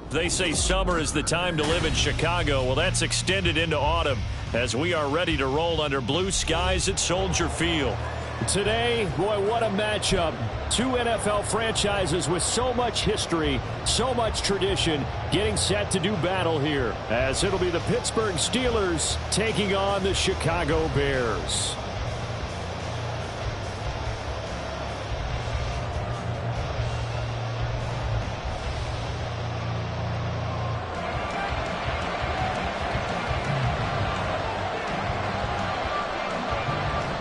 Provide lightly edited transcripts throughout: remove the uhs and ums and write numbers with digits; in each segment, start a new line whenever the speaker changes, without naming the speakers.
They say summer is the time to live in Chicago. Well, that's extended into autumn as we are ready to roll under blue skies at Soldier Field. Today, boy, what a matchup. Two NFL franchises with so much history, so much tradition, getting set to do battle here, as it'll be the Pittsburgh Steelers taking on the Chicago Bears.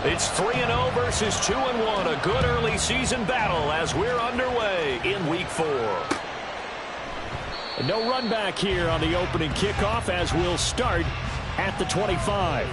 It's 3-0 versus 2-1. A good early season battle as we're underway in Week 4. No run back here on the opening kickoff as we'll start at the 25.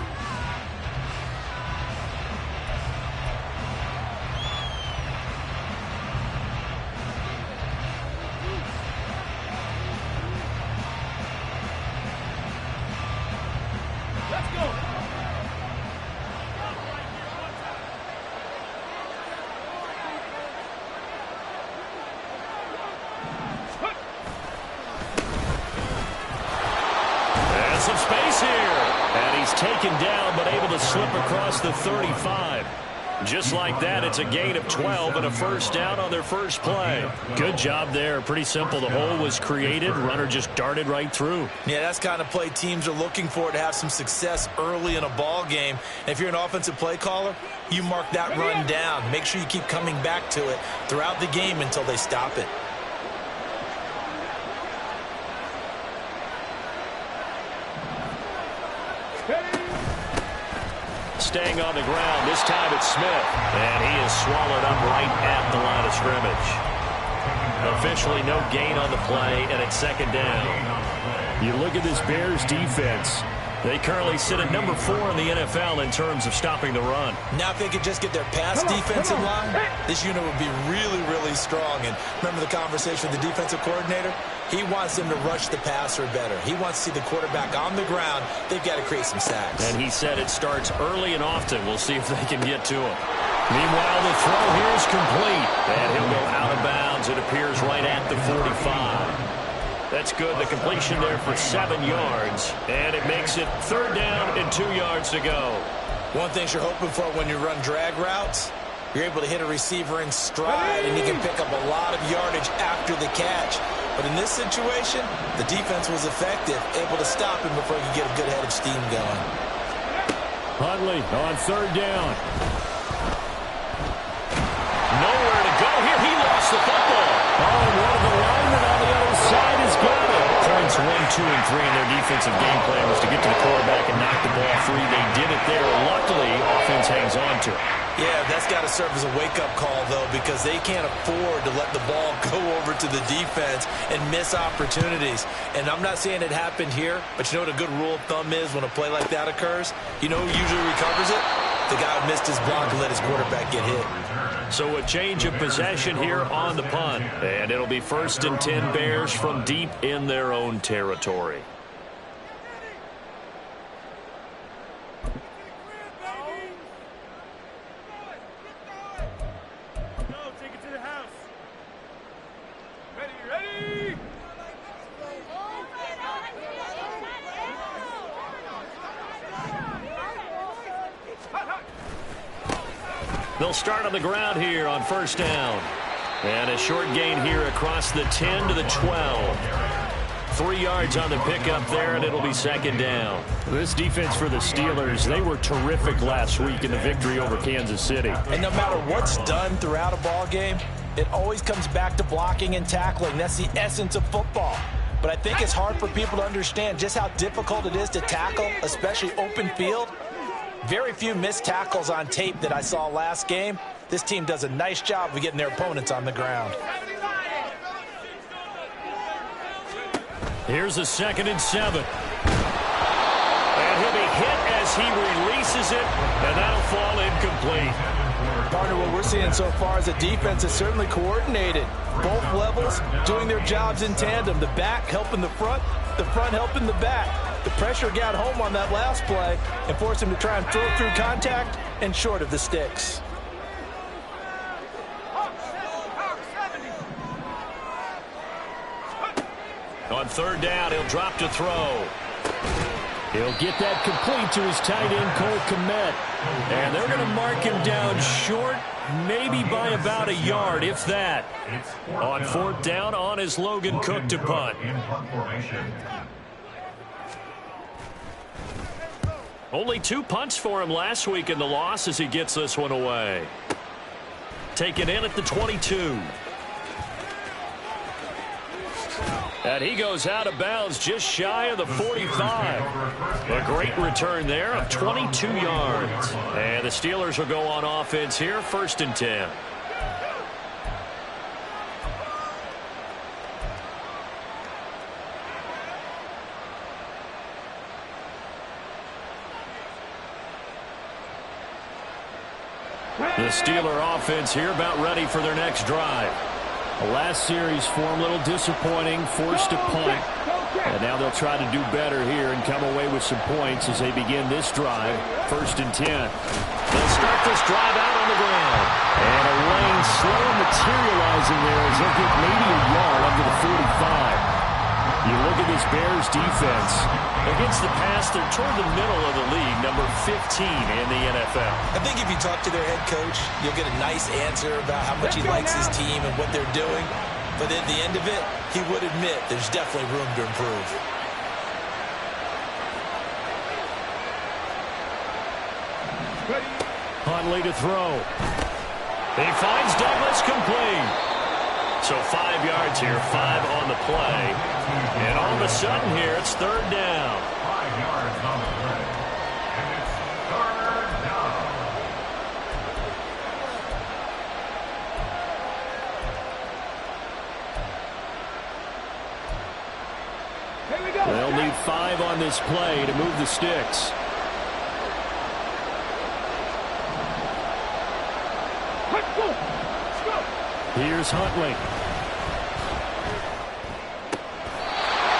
Some space here, and he's taken down but able to slip across the 35. Just like that, it's a gain of 12 and a first down on their first play. Good job there. Pretty simple. The hole was created. Runner just darted right through.
Yeah, that's the kind of play teams are looking for to have some success early in a ball game. And if you're an offensive play caller, you mark that run down. Make sure you keep coming back to it throughout the game until they stop it.
Staying on the ground. This time it's Smith. And he is swallowed up right at the line of scrimmage. Officially no gain on the play, and it's second down. You look at this Bears defense. They currently sit at number 4 in the NFL in terms of stopping the run.
Now if they could just get their pass defense in line, this unit would be really, really strong. And remember the conversation with the defensive coordinator? He wants them to rush the passer better. He wants to see the quarterback on the ground. They've got to create some sacks.
And he said it starts early and often. We'll see if they can get to him. Meanwhile, the throw here is complete. And he'll go out of bounds. It appears right at the 45. That's good. The completion there for 7 yards. And it makes it third down and 2 yards to go.
One thing you're hoping for when you run drag routes, you're able to hit a receiver in stride, and you can pick up a lot of yardage after the catch. But in this situation, the defense was effective, able to stop him before he could get a good head of steam going.
Huntley on third down. Nowhere to go here. He lost the football. Oh, one of the linemen on the other side has got it. Points 1, 2, and 3 in their defensive game plan was to get to the quarterback and knock the ball free. They did it there. Luckily, offense hangs on to it.
Yeah, that's got to serve as a wake-up call, though, because they can't afford to let the ball go over to the defense and miss opportunities. And I'm not saying it happened here, but you know what a good rule of thumb is when a play like that occurs? You know who usually recovers it? The guy who missed his block and let his quarterback get hit.
So a change of possession here on the punt. And it'll be 1st and 10 Bears from deep in their own territory. They'll start on the ground here on first down. And a short gain here across the 10 to the 12. 3 yards on the pickup there, and it'll be second down. This defense for the Steelers, they were terrific last week in the victory over Kansas City.
And no matter what's done throughout a ball game, it always comes back to blocking and tackling. That's the essence of football. But I think it's hard for people to understand just how difficult it is to tackle, especially open field. Very few missed tackles on tape that I saw last game. This team does a nice job of getting their opponents on the ground.
Here's a 2nd and 7. And he'll be hit as he releases it, and that'll fall incomplete.
Partner, what we're seeing so far is the defense is certainly coordinated. Both levels doing their jobs in tandem. The back helping the front helping the back. The pressure got home on that last play and forced him to try and throw through contact and short of the sticks.
On third down, he'll drop to throw. He'll get that complete to his tight end, Cole Kmet. And they're going to mark him down short, maybe by about a yard, if that. On fourth down, on is Logan Cook to punt. Only 2 punts for him last week in the loss as he gets this one away. Taken in at the 22. And he goes out of bounds just shy of the 45. A great return there of 22 yards. And the Steelers will go on offense here, 1st and 10. The Steeler offense here about ready for their next drive. The last series for them a little disappointing, forced to punt. And now they'll try to do better here and come away with some points as they begin this drive, 1st and 10. They'll start this drive out on the ground. And a lane slow materializing there as they'll get maybe a yard up to the 45. You look at this Bears defense. Against the pass, they're toward the middle of the league, number 15 in the NFL.
I think if you talk to their head coach, you'll get a nice answer about how much he likes his team and what they're doing. But at the end of it, he would admit there's definitely room to improve.
Huntley to throw. He finds Douglas complete. So 5 yards here, 5 on the play. And all of a sudden here, it's 3rd down.
5 yards on the play. And it's 3rd down.
Here we go. They'll need 5 on this play to move the sticks. Here's Huntley.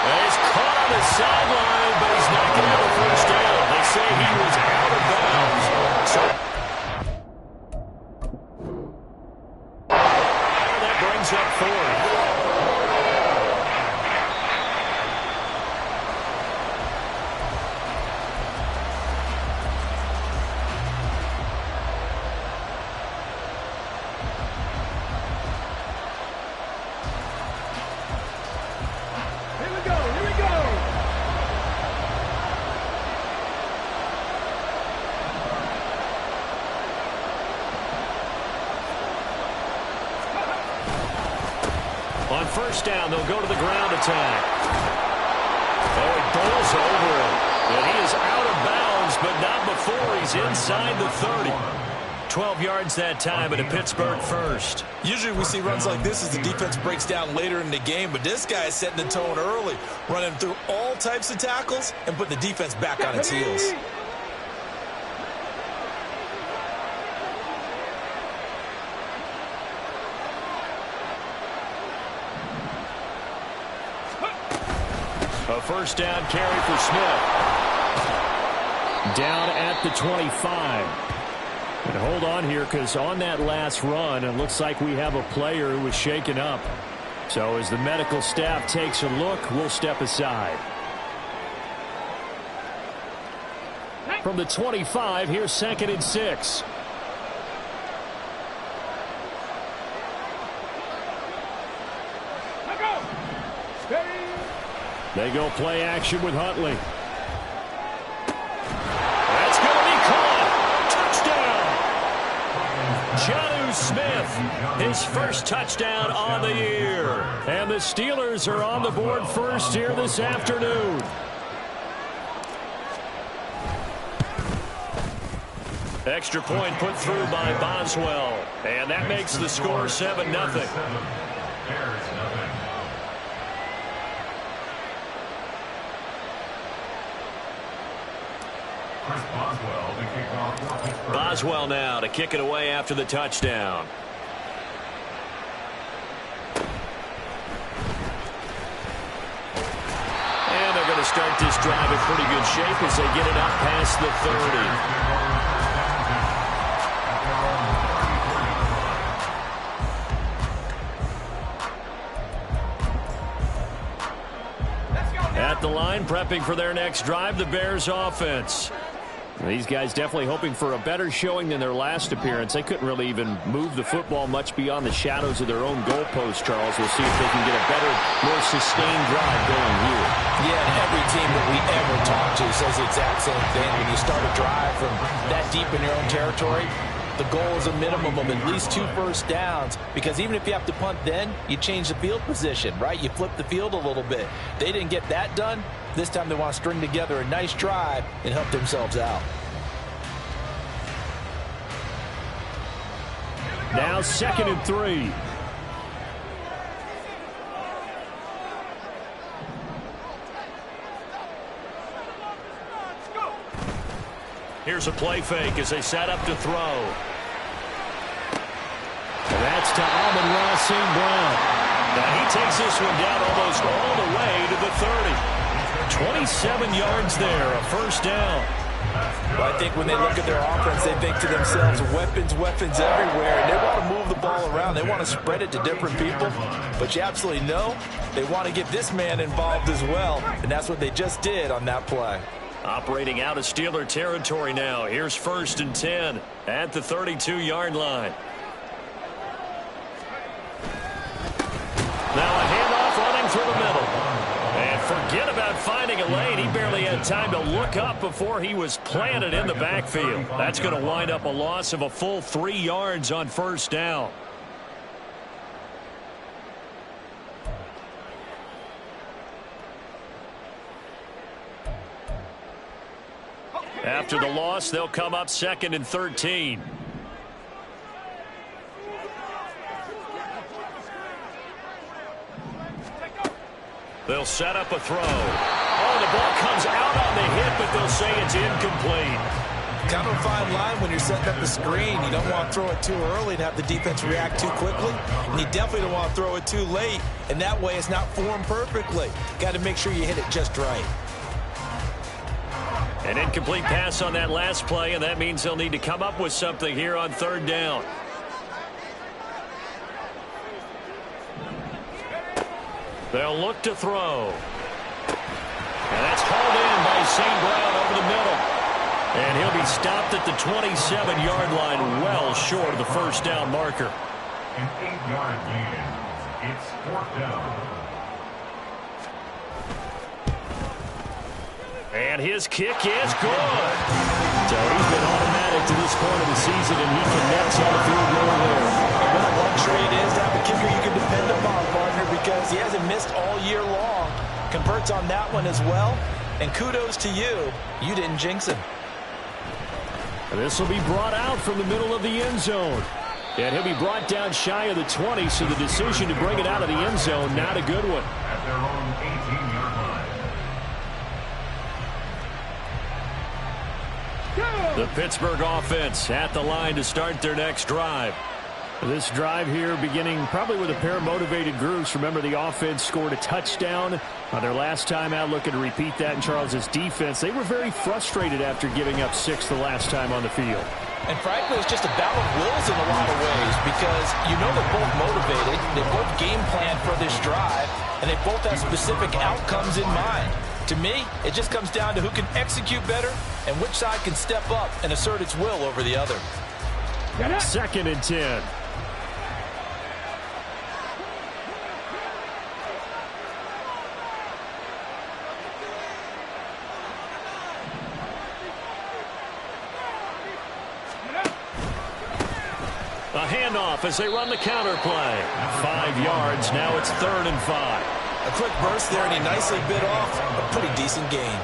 He's caught on the sideline, but he's not going to have a first down. They say he was out of bounds. So that brings up 4th. On first down, they'll go to the ground attack. Oh, it bowls over him. And he is out of bounds, but not before he's inside the 30. 12 yards that time, and a Pittsburgh first.
Usually we see runs like this as the defense breaks down later in the game, but this guy is setting the tone early, running through all types of tackles and putting the defense back on its heels.
A first down carry for Smith. Down at the 25. And hold on here, because on that last run, it looks like we have a player who was shaken up. So as the medical staff takes a look, we'll step aside. From the 25, here's 2nd and 6. They go play action with Huntley. That's going to be caught. Touchdown. Jonnu Smith, his first touchdown on the year. And the Steelers are on the board first here this afternoon. Extra point put through by Boswell. And that makes the score 7-0. Boswell now to kick it away after the touchdown. And they're going to start this drive in pretty good shape as they get it up past the 30. the line, prepping for their next drive, the Bears offense. These guys definitely hoping for a better showing than their last appearance. They couldn't really even move the football much beyond the shadows of their own goalpost, Charles. We'll see if they can get a better, more sustained drive going here.
Yeah, and every team that we ever talk to says the exact same thing. When you start a drive from that deep in your own territory, the goal is a minimum of at least 2 first downs, because even if you have to punt then, you change the field position, right? You flip the field a little bit. They didn't get that done. This time they want to string together a nice drive and help themselves out.
Now 2nd and 3. Here's a play fake as they set up to throw. And that's to Amon-Ra St. Brown. Now he takes this one down almost all the way to the 30. 27 yards there, a first down.
Well, I think when they look at their offense, they think to themselves, weapons everywhere, and they want to move the ball around. They want to spread it to different people, but you absolutely know they want to get this man involved as well, and that's what they just did on that play.
Operating out of Steeler territory now. Here's 1st and 10 at the 32-yard line. Now a handoff running through the middle. And forget about finding a lane. He barely had time to look up before he was planted in the backfield. That's going to wind up a loss of a full 3 yards on first down. After the loss, they'll come up 2nd and 13. They'll set up a throw. Oh, the ball comes out on the hit, but they'll say it's incomplete.
Kind of a fine line when you're setting up the screen. You don't want to throw it too early and have the defense react too quickly. And you definitely don't want to throw it too late. And that way it's not formed perfectly. Got to make sure you hit it just right.
An incomplete pass on that last play, and that means they'll need to come up with something here on 3rd down. They'll look to throw. And that's hauled in by St. Brown over the middle. And he'll be stopped at the 27-yard line, well short of the first down marker.
An 8-yard gain. It's 4th down.
And his kick is good. So he's been automatic to this point of the season, and he connects on the field goal there.
What a luxury it is to have a kicker you can depend upon, partner, because he hasn't missed all year long. Converts on that one as well. And kudos to you. You didn't jinx him.
And this will be brought out from the middle of the end zone. And he'll be brought down shy of the 20, so the decision to bring it out of the end zone, not a good one.
At their own 18-yard line.
The Pittsburgh offense at the line to start their next drive. This drive here beginning probably with a pair of motivated groups. Remember, the offense scored a touchdown on their last time out, looking to repeat that in Charles's defense. They were very frustrated after giving up 6 the last time on the field.
And frankly, it's just a battle of wills in a lot of ways, because you know they're both motivated, they both game plan for this drive, and they both have specific outcomes in mind. To me, it just comes down to who can execute better and which side can step up and assert its will over the other.
2nd and 10. A handoff as they run the counter play. 5 yards. Now it's 3rd and 5.
A quick burst there, and he nicely bit off a pretty decent gain.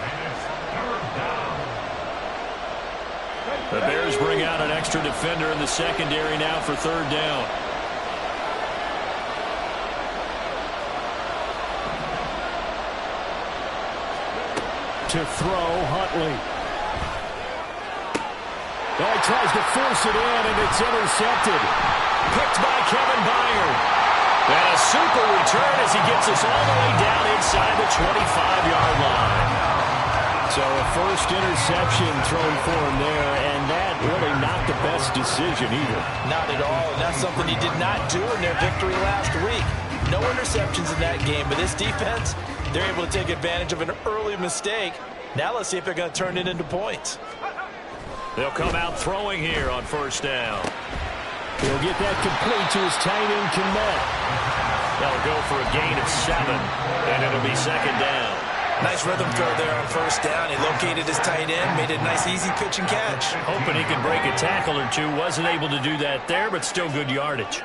The Bears bring out an extra defender in the secondary now for 3rd down. To throw, Huntley. Oh, he tries to force it in, and it's intercepted. Picked by Kevin Byard. And a super return as he gets us all the way down inside the 25-yard line. So a first interception thrown for him there, and that really not the best decision either.
Not at all, and that's something he did not do in their victory last week. No interceptions in that game, but this defense, They're able to take advantage of an early mistake. Now let's see if they're going to turn it into points.
They'll come out throwing here on first down.
He'll get that complete to his tight end, Kmet.
They'll go for a gain of 7, and it'll be second down.
Nice rhythm throw there on first down. He located his tight end, made it a nice easy pitch and catch.
Hoping he could break a tackle or two. Wasn't able to do that there, but still good yardage.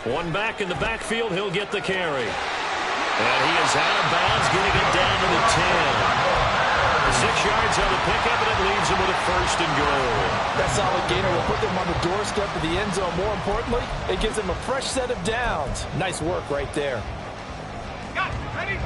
One back in the backfield, he'll get the carry. And he is out of bounds, getting it down to the 10. 6 yards on the pickup, and it leaves him with a first and goal.
That solid gainer will put them on the doorstep of the end zone. More importantly, it gives them a fresh set of downs. Nice work right there.
Got it. Ready?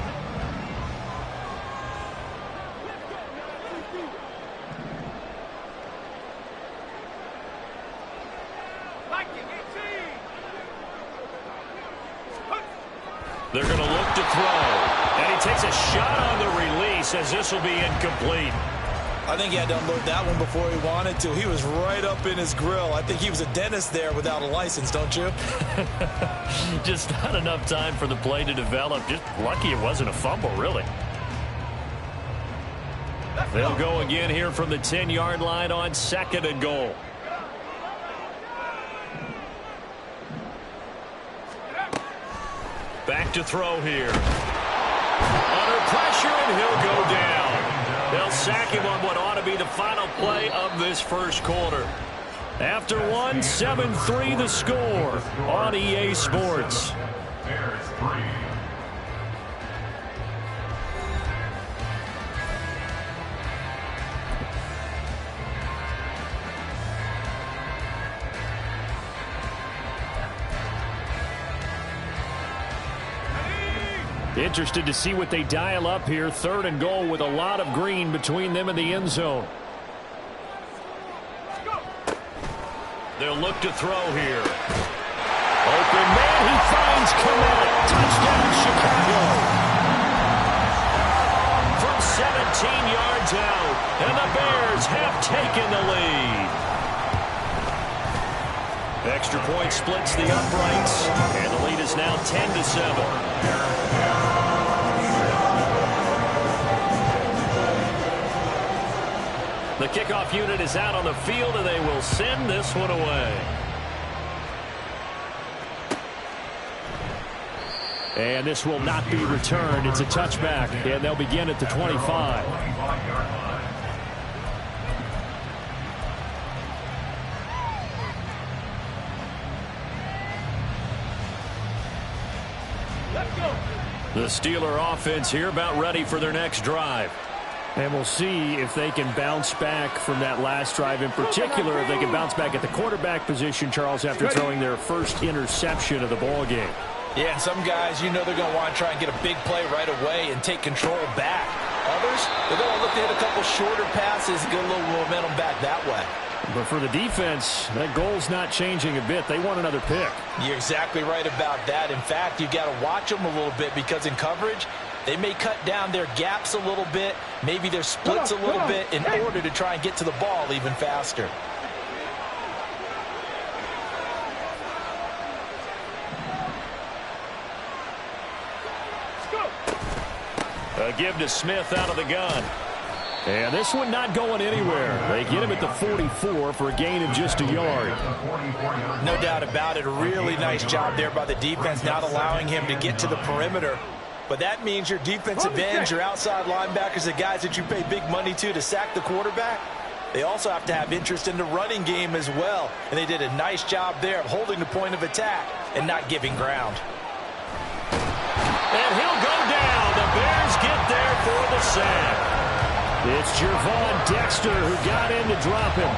They're going to look to throw. And he takes a shot on the release as this will be incomplete.
I think he had to unload that one before he wanted to. He was right up in his grill. I think he was a dentist there without a license, don't you?
Just not enough time for the play to develop. Just lucky it wasn't a fumble, really. They'll go again here from the 10-yard line on second and goal. Back to throw here. Under pressure, and he'll go down. They'll sack him on what ought to be the final play of this first quarter. After one, 7-3 the score on EA Sports.
There's 3.
Interested to see what they dial up here. Third and goal with a lot of green between them and the end zone.
They'll look to throw here. Open man, he finds Kmet. Touchdown, Chicago. From 17 yards out, and the Bears have taken the lead. Extra point splits the uprights, and the lead is now 10-7. The kickoff unit is out on the field, and they will send this one away.
And this will not be returned. It's a touchback, and they'll begin at the 25.
The Steeler offense here about ready for their next drive.
And we'll see if they can bounce back from that last drive. In particular, if they can bounce back at the quarterback position, Charles, after throwing their first interception of the ball game.
Yeah, and some guys, you know they're going to want to try and get a big play right away and take control back. Others, they're going to look to hit a couple shorter passes and get a little momentum back that way.
But for the defense, that goal's not changing a bit. They want another pick.
You're exactly right about that. In fact, you've got to watch them a little bit because in coverage, they may cut down their gaps a little bit, maybe their splits a little bit in order to try and get to the ball even faster.
A give to Smith out of the gun.
And this one not going anywhere. They get him at the 44 for a gain of just a yard.
No doubt about it. A really nice job there by the defense, not allowing him to get to the perimeter. But that means your defensive ends, your outside linebackers, the guys that you pay big money to sack the quarterback, they also have to have interest in the running game as well. And they did a nice job there of holding the point of attack and not giving ground.
And he'll go down. The Bears get there for the sack.
It's Gervon Dexter who got in to drop him.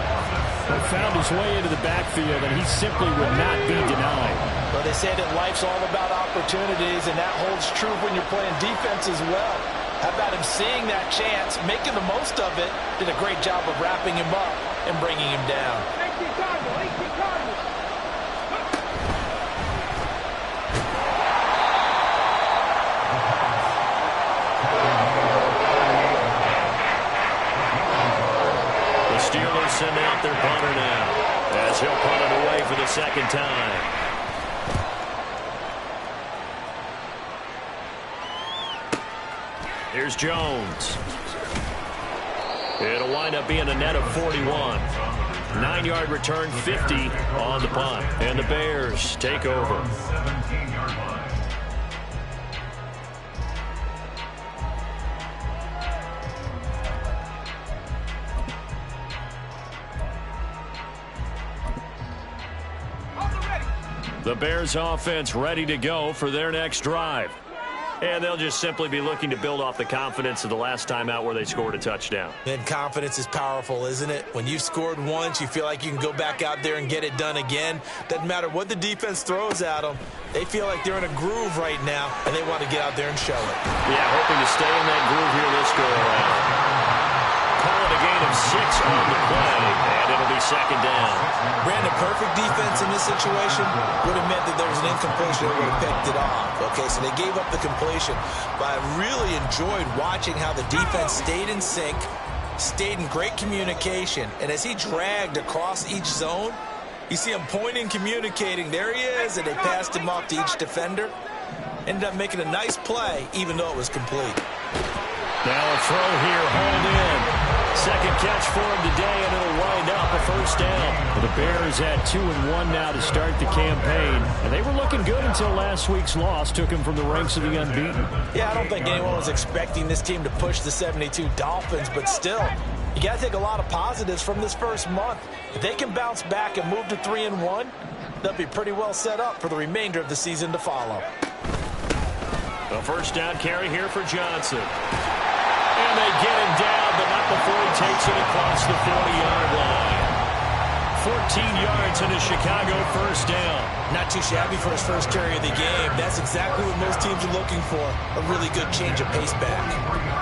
But found his way into the backfield, and he simply would not be denied.
Well, they say that life's all about opportunities, and that holds true when you're playing defense as well. How about him seeing that chance, making the most of it, did a great job of wrapping him up and bringing him down.
Steelers send out their punter now. as he'll punt it away for the second time. Here's Jones. It'll wind up being a net of 41. 9-yard return, 50 on the punt. And the Bears take over.
17-yard line.
The Bears offense ready to go for their next drive. And they'll just simply be looking to build off the confidence of the last time out where they scored a touchdown.
And confidence is powerful, isn't it? When you've scored once, you feel like you can go back out there and get it done again. Doesn't matter what the defense throws at them. They feel like they're in a groove right now, and they want to get out there and show it.
Yeah, hoping to stay in that groove here this go-around. Call it a gain of 6 on the play, and it'll be second down.
Brandon, perfect defense in this situation would have meant that there was an incompletion that would have picked it off. Okay, so they gave up the completion, but I really enjoyed watching how the defense stayed in sync, stayed in great communication, and as he dragged across each zone, you see him pointing, communicating. There he is, and they passed him off to each defender. Ended up making a nice play, even though it was complete.
Now a throw here, hauled in. Second catch for him today, and it'll wind up a first down.
Well, the Bears at 2-1 now to start the campaign. And they were looking good until last week's loss took them from the ranks of the unbeaten.
Yeah, I don't think anyone was expecting this team to push the 72 Dolphins, but still, you got to take a lot of positives from this first month. If they can bounce back and move to 3-1, they'll be pretty well set up for the remainder of the season to follow.
A first down carry here for Johnson. And they get him down, but not before he takes it across the 40-yard line. 14 yards and a Chicago first down.
Not too shabby for his first carry of the game. That's exactly what most teams are looking for. A really good change of pace back.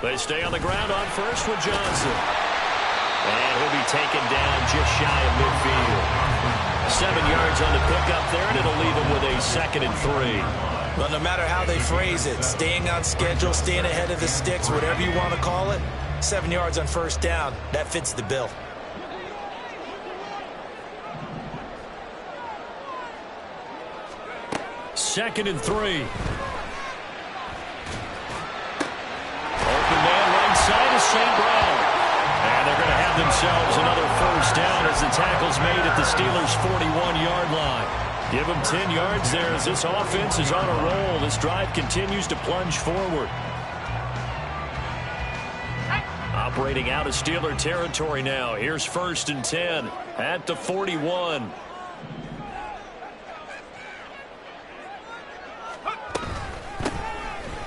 They stay on the ground on first with Johnson. And he'll be taken down just shy of midfield. 7 yards on the pickup there, and it'll leave him with a 2nd and 3.
Well, no matter how they phrase it, staying on schedule, staying ahead of the sticks, whatever you want to call it, 7 yards on first down, that fits the bill.
Second and 3. Side of St. Brown. And they're going to have themselves another first down as the tackle's made at the Steelers' 41-yard line. Give them 10 yards there as this offense is on a roll. This drive continues to plunge forward. Operating out of Steeler territory now. Here's 1st and 10 at the 41.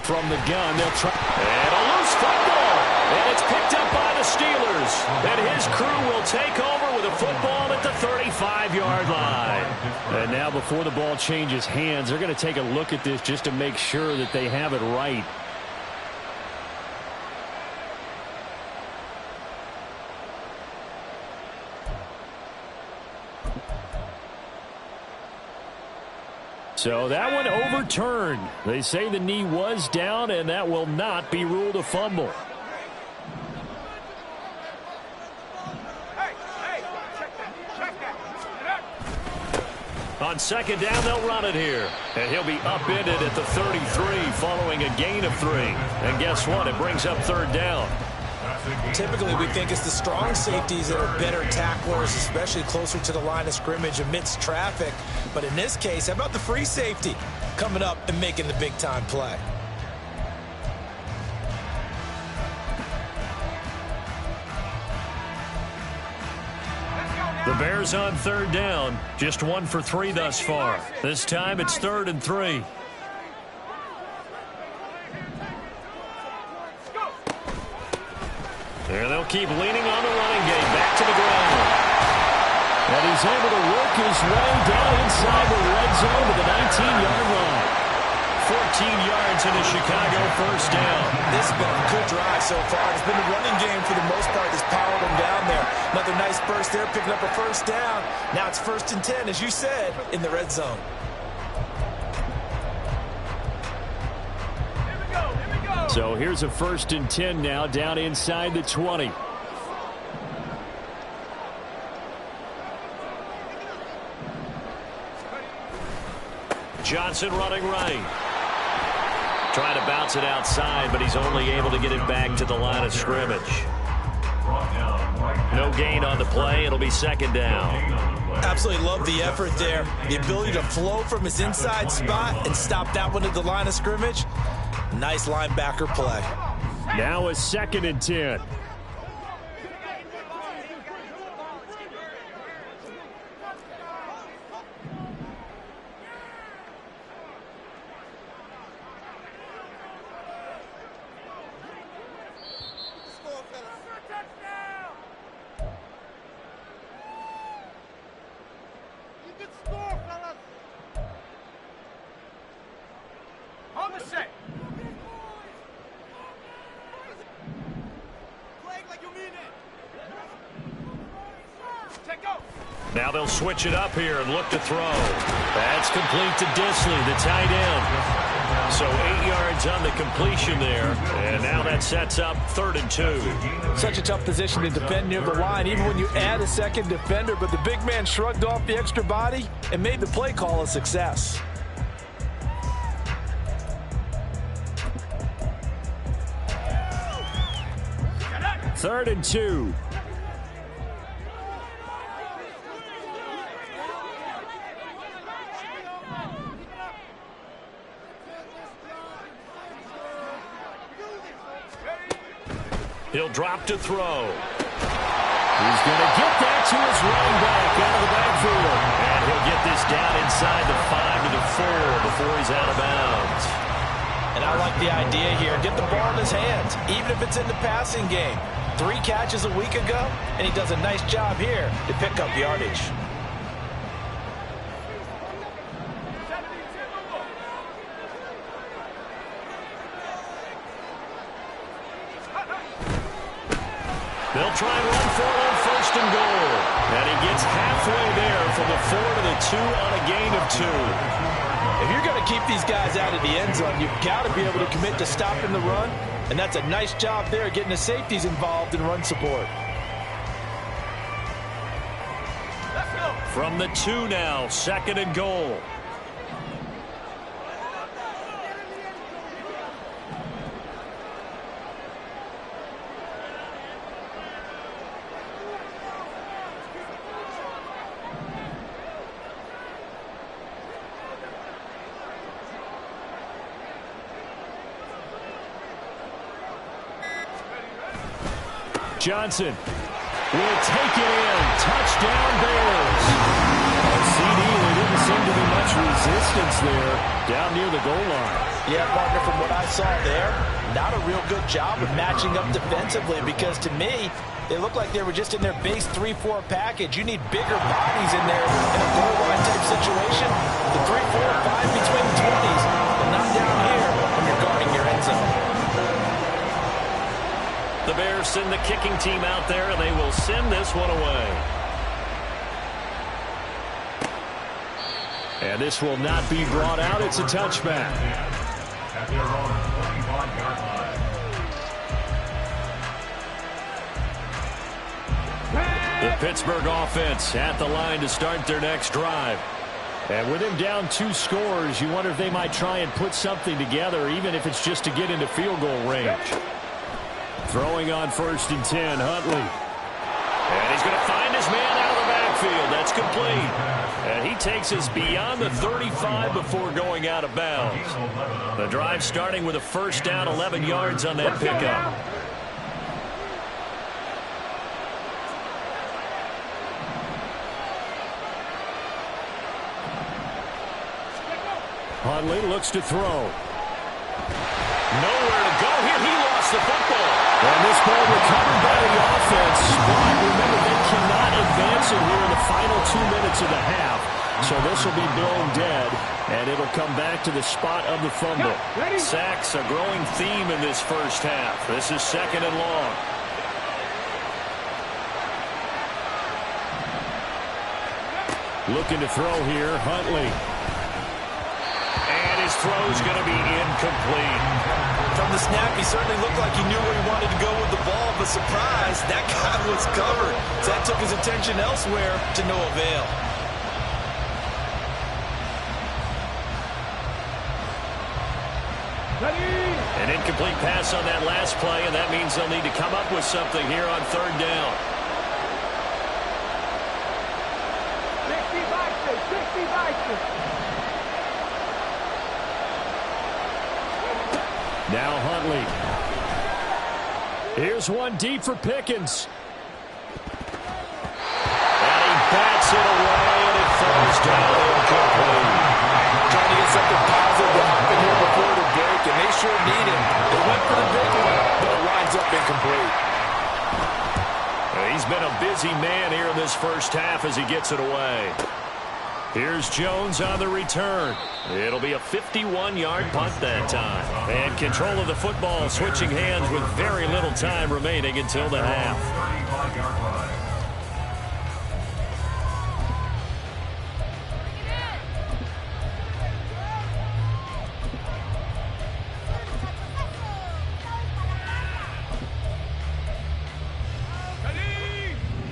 From the gun, they'll try. And a loose football. And it's picked up by the Steelers. And his crew will take over with a football at the 35-yard line.
And now before the ball changes hands, they're going to take a look at this just to make sure that they have it right. So that one overturned. They say the knee was down, and that will not be ruled a fumble.
On second down, they'll run it here. And he'll be upended at the 33 following a gain of 3. And guess what? It brings up 3rd down.
Typically, we think it's the strong safeties that are better tacklers, especially closer to the line of scrimmage amidst traffic. But in this case, how about the free safety coming up and making the big-time play?
The Bears on 3rd down. Just 1 for 3 thus far. This time it's 3rd and 3. And they'll keep leaning on the running game. Back to the ground.
And he's able to work his way down inside the red zone to the 19-yard line.
yards in a Chicago first down.
This has been a good drive so far. It's been a running game for the most part that's powered them down there. Another nice burst there, picking up a first down. Now it's 1st and 10, as you said, in the red zone.
So here's a 1st and 10 now, down inside the 20. Johnson running right. Trying to bounce it outside, but he's only able to get it back to the line of scrimmage. No gain on the play. It'll be 2nd down.
Absolutely love the effort there. The ability to flow from his inside spot and stop that one at the line of scrimmage. Nice linebacker play.
Now a 2nd and 10. Now they'll switch it up here and look to throw. That's complete to Rzsl, the tight end. So 8 yards on the completion there. And now that sets up 3rd and 2.
Such a tough position to defend near the line, even when you add a second defender. But the big man shrugged off the extra body and made the play call a success.
Third and 2. He'll drop to throw. He's going to get that to his running back out of the backfield. And he'll get this down inside the 5 to the 4 before he's out of bounds.
And I like the idea here. Get the ball in his hands, even if it's in the passing game. 3 catches a week ago, and he does a nice job here to pick up yardage.
They'll try and run for it on 1st and goal. And he gets halfway there from the 4 to the 2 on a gain of 2.
If you're going to keep these guys out of the end zone, you've got to be able to commit to stopping the run. And that's a nice job there, getting the safeties involved in run support.
From the 2 now, 2nd and goal. Johnson will take it in. Touchdown Bears. On CD, there didn't seem to be much resistance there down near the goal line.
Yeah, partner, from what I saw there, not a real good job of matching up defensively, because to me, they looked like they were just in their base 3-4 package. You need bigger bodies in there in a goal line type situation. The 3, 4, 5 between the 20s, but not down here when you're guarding your end zone.
The Bears send the kicking team out there, and they will send this one away. And this will not be brought out. It's a touchback. The Pittsburgh offense at the line to start their next drive. And with him down 2 scores, you wonder if they might try and put something together, even if it's just to get into field goal range. Throwing on 1st and 10, Huntley. And he's going to find his man out of the backfield. That's complete. And he takes us beyond the 35 before going out of bounds. The drive starting with a 1st down, 11 yards on that pickup. Huntley looks to throw. Nowhere to go here. He lost the football. And this ball recovered by the offense. But remember, they cannot advance it here in the final 2 minutes of the half. So they'll
will be blown dead, and it'll come back to the spot of the fumble.
Sacks, a growing theme in this first half. This is 2nd and long.
Looking to throw here, Huntley.
And his throw's going to be incomplete.
From the snap, he certainly looked like he knew where he wanted to go with the ball, but surprise, that guy was covered. So that took his attention elsewhere to no avail.
An incomplete pass on that last play, and that means they'll need to come up with something here on 3rd down.
Now Huntley. Here's one deep for Pickens.
And he bats it away, and it falls down incomplete.
Trying to get something positive to happen here before the break, and they sure need it. They went for the big one, but it winds up incomplete.
He's been a busy man here in this first half as he gets it away. Here's Jones on the return. It'll be a 51-yard punt that time. And control of the football switching hands with very little time remaining until the half.
35-yard line.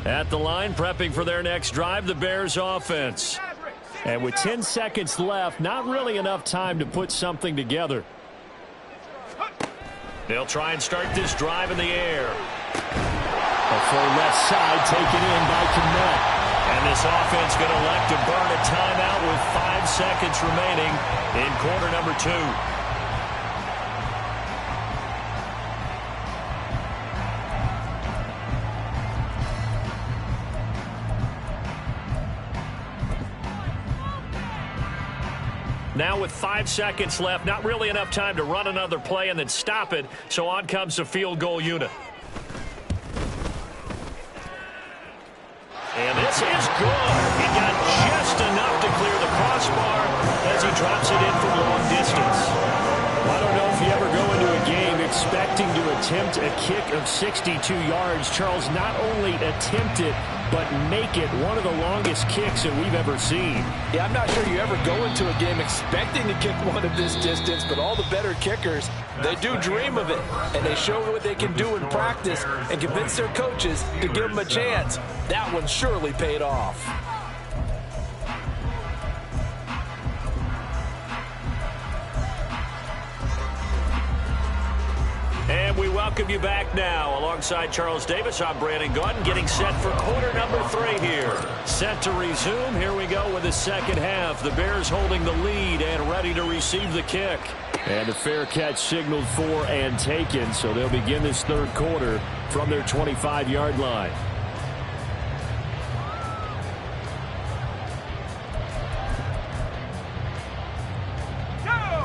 At the line, prepping for their next drive, the Bears offense.
And with 10 seconds left, not really enough time to put something together.
They'll try and start this drive in the air.
A full left side taken in by Kmet.
And this offense going to elect to burn a timeout with 5 seconds remaining in quarter number 2. Now with 5 seconds left, not really enough time to run another play and then stop it, so on comes the field goal unit. And this is good. He got just enough to clear the crossbar as he drops it in from long distance.
I don't know if you ever go into a game expecting to attempt a kick of 62 yards. Charles, not only attempt it, but make it one of the longest kicks that we've ever seen.
Yeah, I'm not sure you ever go into a game expecting to kick one of this distance, but all the better kickers, they do dream of it, and they show what they can do in practice and convince their coaches to give them a chance. That one surely paid off.
And we welcome you back now. Alongside Charles Davis, I'm Brandon Gaudin, getting set for quarter number 3 here. Set to resume. Here we go with the second half. The Bears holding the lead and ready to receive the kick.
And a fair catch signaled for and taken, so they'll begin this third quarter from their 25-yard line.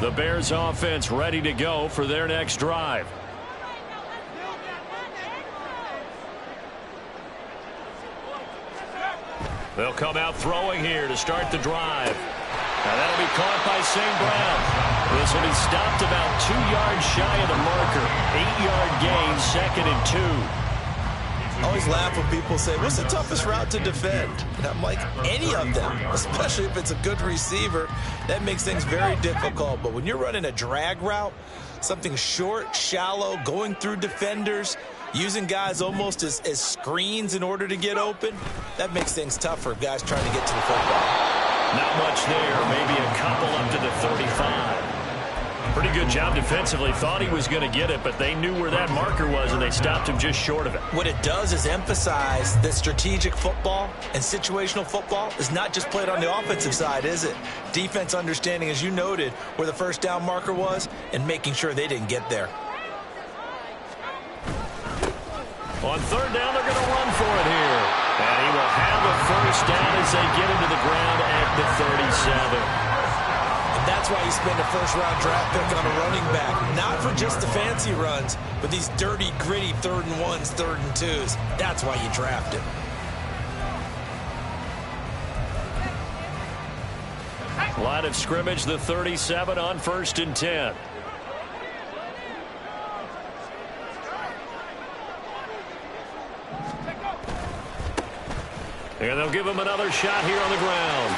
The Bears offense ready to go for their next drive. They'll come out throwing here to start the drive. Now that'll be caught by St. Brown. This will be stopped about 2 yards shy of the marker. 8-yard gain, 2nd and 2.
I always laugh when people say, what's the toughest route to defend? And I'm like, any of them, especially if it's a good receiver. That makes things very difficult. But when you're running a drag route, something short, shallow, going through defenders, using guys almost as screens in order to get open, that makes things tough for guys trying to get to the football.
Not much there, maybe a couple up to the 35. Pretty good job defensively. Thought he was going to get it, but they knew where that marker was, and they stopped him just short of it.
What it does is emphasize that strategic football and situational football is not just played on the offensive side, is it? Defense understanding, as you noted, where the first down marker was and making sure they didn't get there.
On third down, they're going to run for it here. And he will have a first down as they get into the ground at the 37.
And that's why you spend a first-round draft pick on a running back. Not for just the fancy runs, but these dirty, gritty 3rd and 1s, 3rd and 2s. That's why you draft him.
Line of scrimmage, the 37 on 1st and 10. And they'll give him another shot here on the ground.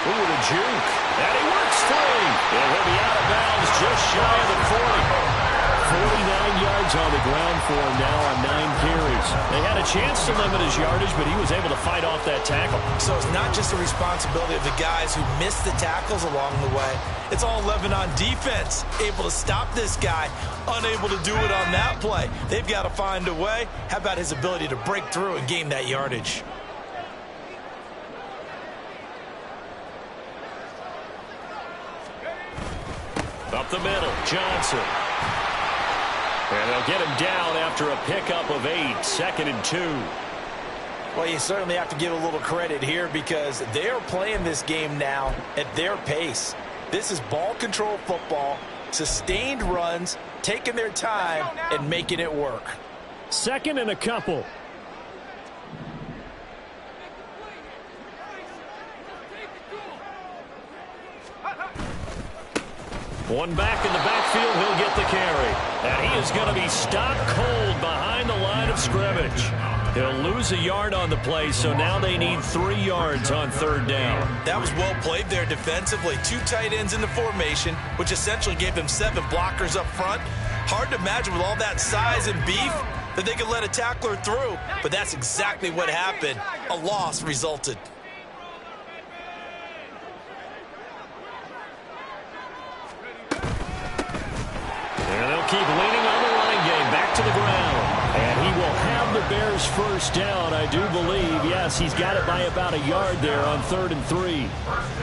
Ooh, the juke. And he works free. And he'll be out of bounds just shy of the 40. 49 yards on the ground for him now on 9 carries. They had a chance to limit his yardage, but he was able to fight off that tackle.
So it's not just the responsibility of the guys who missed the tackles along the way. It's all 11 on defense, able to stop this guy, unable to do it on that play. They've got to find a way. How about his ability to break through and gain that yardage?
Up the middle, Johnson. And they'll get him down after a pickup of 8, 2nd and 2.
Well, you certainly have to give a little credit here because they're playing this game now at their pace. This is ball control football, sustained runs, taking their time and making it work.
2nd and a couple.
One back in the backfield, he'll get the carry. And he is going to be stopped cold behind the line of scrimmage. He'll lose a yard on the play, so now they need 3 yards on 3rd down.
That was well played there defensively. 2 tight ends in the formation, which essentially gave them 7 blockers up front. Hard to imagine with all that size and beef that they could let a tackler through, but that's exactly what happened. A loss resulted.
And they'll keep leaning on the line game, back to the ground.
And he will have the Bears first down, I do believe. Yes, he's got it by about a yard there on 3rd and 3.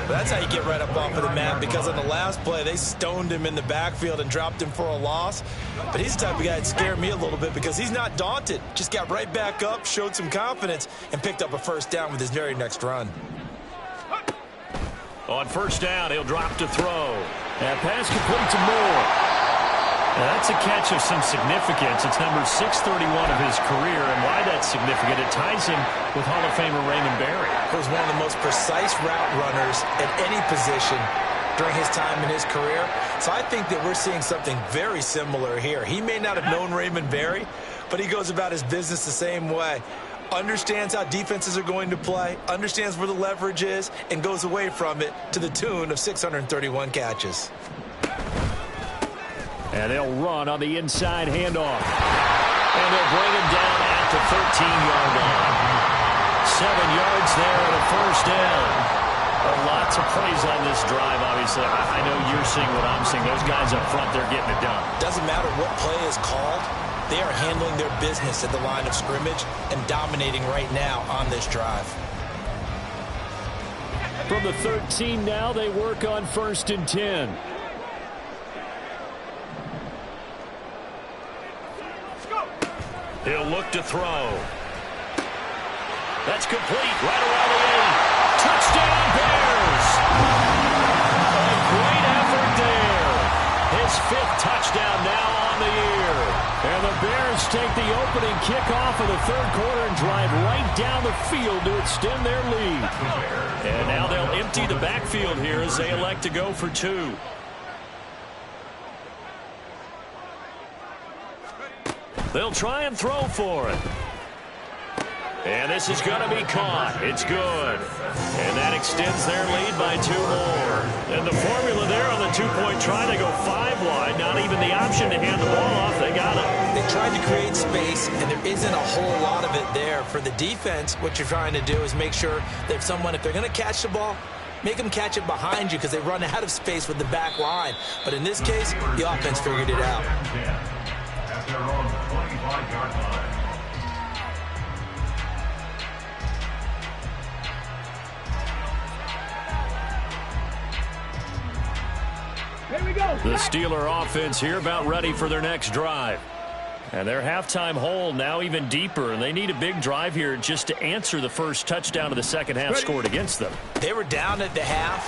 That's how you get right up off of the mat, because on the last play, they stoned him in the backfield and dropped him for a loss. But he's the type of guy that scared me a little bit because he's not daunted. Just got right back up, showed some confidence, and picked up a first down with his very next run.
On 1st down, he'll drop to throw.
And pass complete to Moore.
Now that's a catch of some significance. It's number 631 of his career, and why that's significant, it ties him with Hall of Famer Raymond Berry.
He was one of the most precise route runners at any position during his time in his career. So I think that we're seeing something very similar here. He may not have known Raymond Berry, but he goes about his business the same way. Understands how defenses are going to play, understands where the leverage is, and goes away from it to the tune of 631 catches.
And they'll run on the inside handoff. And they'll bring him down at the 13-yard line.
7 yards there and a first down. Lots of plays on this drive, obviously. I know you're seeing what I'm seeing. Those guys up front, they're getting it done.
Doesn't matter what play is called. They are handling their business at the line of scrimmage and dominating right now on this drive.
From the 13 now, they work on 1st and 10.
He'll look to throw. That's complete right around the 8. Touchdown, Bears! A great effort there. His 5th touchdown now on the year.
And the Bears take the opening kickoff of the 3rd quarter and drive right down the field to extend their lead.
And now they'll empty the backfield here as they elect to go for 2. They'll try and throw for it. And this is going to be caught. It's good. And that extends their lead by 2 more. And the formula there on the 2-point try, they go 5 wide. Not even the option to hand the ball off. They got it.
They tried to create space, and there isn't a whole lot of it there. For the defense, what you're trying to do is make sure that if they're going to catch the ball, make them catch it behind you because they run out of space with the back line. But in this case, the offense figured it out.
At their own 25-yard line.
The Steeler offense here about ready for their next drive. And their halftime hole now even deeper, and they need a big drive here just to answer the first touchdown of the second half scored against them.
They were down at the half.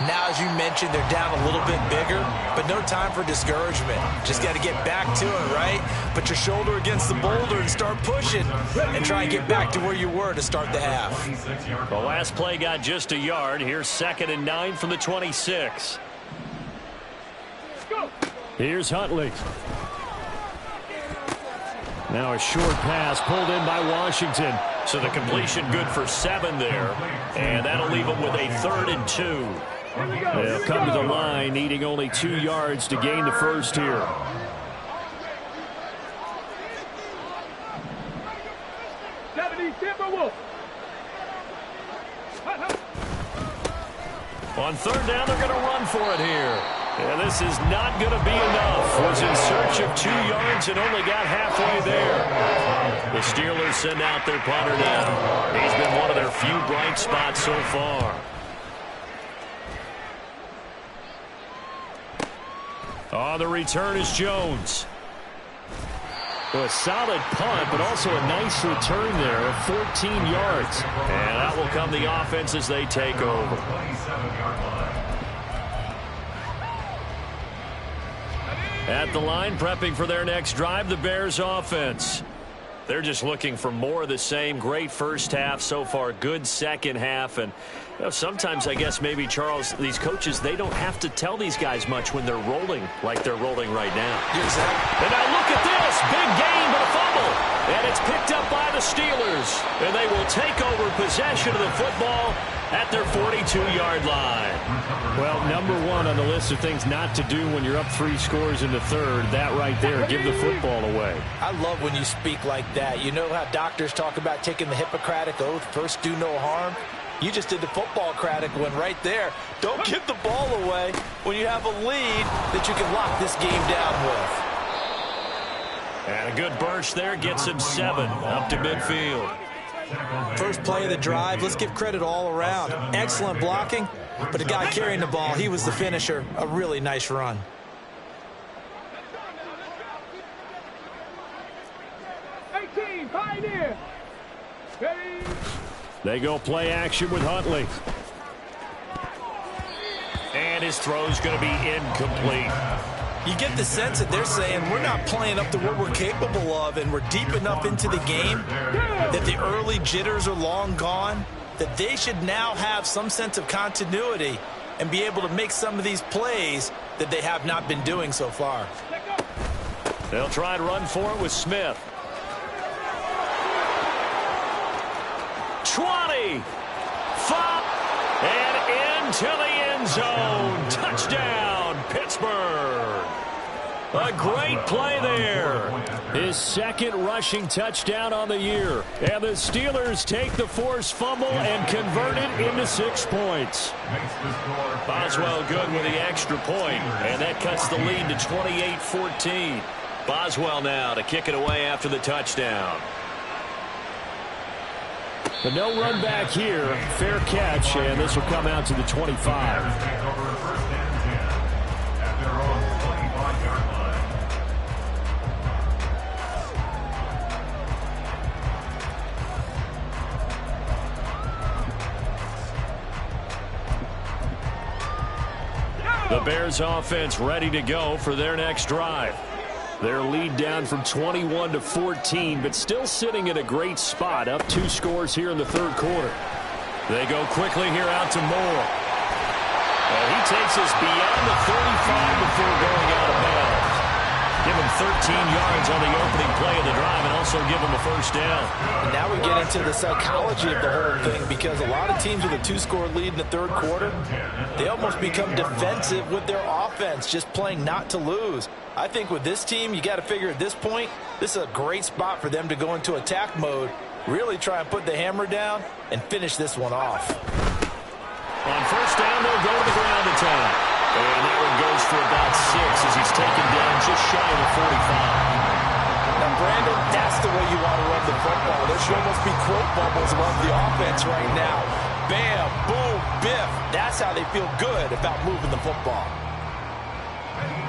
Now, as you mentioned, they're down a little bit bigger, but no time for discouragement. Just got to get back to it, right? Put your shoulder against the boulder and start pushing and try and get back to where you were to start the half.
The last play got just a yard. Here's 2nd and 9 from the 26. Here's Huntley. Now a short pass pulled in by Washington. So the completion good for 7 there. And that'll leave them with a 3rd and 2. They'll come to the line needing only 2 yards to gain the first here. On 3rd down, they're going to run for it here. And this is not going to be enough. Was in search of 2 yards and only got halfway there. The Steelers send out their punter now. He's been one of their few bright spots so far. On the return is Jones. A solid punt, but also a nice return there of 14 yards. And that will come the offense as they take over. At the line, prepping for their next drive, the Bears offense. They're just looking for more of the same. Great first half so far, good second half. And you know, sometimes I guess maybe, Charles, these coaches, they don't have to tell these guys much when they're rolling like they're rolling right now.
Exactly.
And now look at this. Big gain, but a fumble. And it's picked up by the Steelers. And they will take over possession of the football at their 42-yard line.
Well, number 1 on the list of things not to do when you're up 3 scores in the 3rd, that right there, give the football away.
I love when you speak like that. You know how doctors talk about taking the Hippocratic Oath, first do no harm? You just did the football-cratic one right there. Don't give the ball away when you have a lead that you can lock this game down with.
And a good burst there gets him 7 up to midfield.
First play of the drive, let's give credit all around. Excellent blocking, but the guy carrying the ball, he was the finisher. A really nice run.
They go play action with Huntley.
And his throw's going to be incomplete.
You get the sense that they're saying we're not playing up to what we're capable of, and we're deep enough into the game that the early jitters are long gone, that they should now have some sense of continuity and be able to make some of these plays that they have not been doing so far.
They'll try and run for it with Smith. 20. 5. And into the end zone. Touchdown, Pittsburgh. A great play there.
His 2nd rushing touchdown on the year. And the Steelers take the forced fumble and convert it into 6 points.
Boswell good with the extra point, and that cuts the lead to 28-14. Boswell now to kick it away after the touchdown.
But no run back here. Fair catch, and this will come out to the 25.
The Bears offense ready to go for their next drive.
Their lead down from 21 to 14, but still sitting in a great spot, up 2 scores here in the 3rd quarter.
They go quickly here out to Moore. And he takes us beyond the 35 before going out of bounds. Give him 13 yards on the opening play of the drive and also give him a first down.
And now we get into the psychology of the whole thing, because a lot of teams with a 2-score lead in the 3rd quarter, they almost become defensive with their offense, just playing not to lose. I think with this team, you got to figure at this point, this is a great spot for them to go into attack mode, really try and put the hammer down and finish this one off.
On first down, they'll go to the ground attack. And that one goes for about 6 as he's taken down just shy of the 45.
Now, Brandon, that's the way you want to run the football. There should almost be quote bubbles above the offense right now. Bam, boom, biff. That's how they feel good about moving the football.